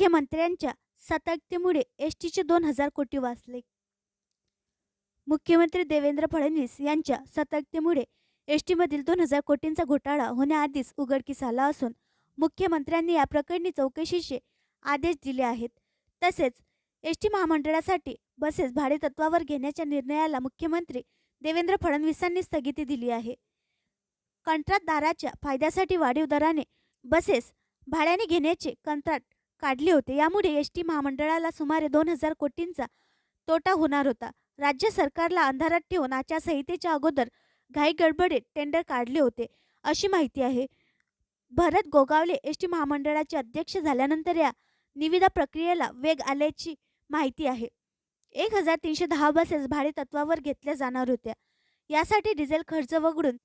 मुख्यमंत्र्यांच्या सतर्कतेमुळे एसटीचे 2,000 कोटी वाचले. मुख्यमंत्री देवेंद्र फडणवीस यांच्या सतर्कतेमुळे एसटीमधील 2,000 कोटींचा घोटाळा होण्याआधीच उघडकीस आला असून मुख्यमंत्र्यांनी या प्रकरणी चौकशीचे आदेश दिले आहेत. तसेच एसटी महामंडळासाठी बसेस भाडेतत्त्वावर घेण्याच्या निर्णयाला मुख्यमंत्री देवेंद्र फडणवीसांनी स्थगिती दिली आहे. कंत्राटदाराच्या फायद्यासाठी वाढीव दराने बसेस भाड्याने घेण्याचे कंत्राट काढले होते. यामुळे एसटी महामंडळाला सुमारे 2,000 कोटींचा तोटा होणार होता. राज्य सरकारला अंधारात ठेवून आचारसंहितेच्या अगोदर घाईगडबडीत टेंडर काढले होते, अशी माहिती आहे. भरत गोगावले एसटी महामंडळाचे अध्यक्ष झाल्यानंतर या निविदा प्रक्रियेला वेग आल्याची माहिती आहे. 1,310 बसेस भाडेतत्त्वावर घेतल्या जाणार होत्या. यासाठी डिझेल खर्च वगळून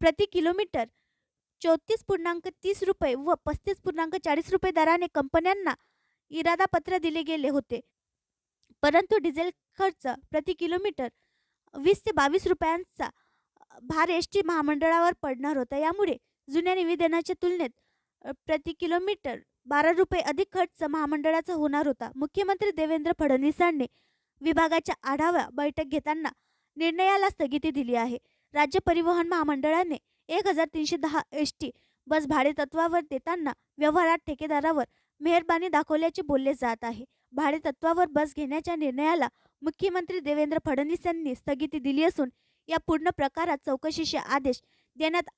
प्रति किलोमीटर 34.30 रुपये व 35.40 रुपये दराने कंपन्यांना इरादापत्र दिले गेले होते. परंतु डिझेल खर्च प्रति किलोमीटर 20 ते 22 रुपयांचा भार एसटी महामंडळावर पडणार होता. यामुळे जुन्या निवेदनाच्या तुलनेत प्रति किलोमीटर 12 रुपये अधिक खर्च महामंडळाचा होणार होता. मुख्यमंत्री देवेंद्र फडणवीसांनी विभागाच्या आढावा बैठक घेताना निर्णयाला स्थगिती दिली आहे. राज्य परिवहन महामंडळाने 1,310 एसटी बस भाडेतत्त्वावर देताना व्यवहारात ठेकेदारावर मेहरबानी दाखवल्याचे बोलले जात आहे. भाडेतत्त्वावर बस घेण्याच्या निर्णयाला मुख्यमंत्री देवेंद्र फडणवीस यांनी स्थगिती दिली असून या पूर्ण प्रकारात चौकशीचे आदेश देण्यात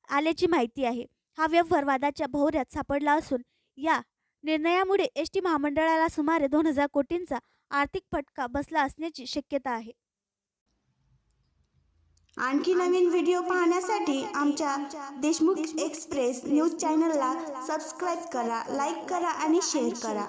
आल्याची माहिती आहे. हा व्यवहार वादाच्या भोवऱ्यात सापडला असून या निर्णयामुळे एसटी महामंडळाला सुमारे 2,000 कोटींचा आर्थिक फटका बसला असण्याची शक्यता आहे. आणखी नवीन व्हिडिओ पाहण्यासाठी आमच्या देशमुख एक्सप्रेस न्यूज चॅनलला सबस्क्राईब करा, लाईक करा आणि शेअर करा.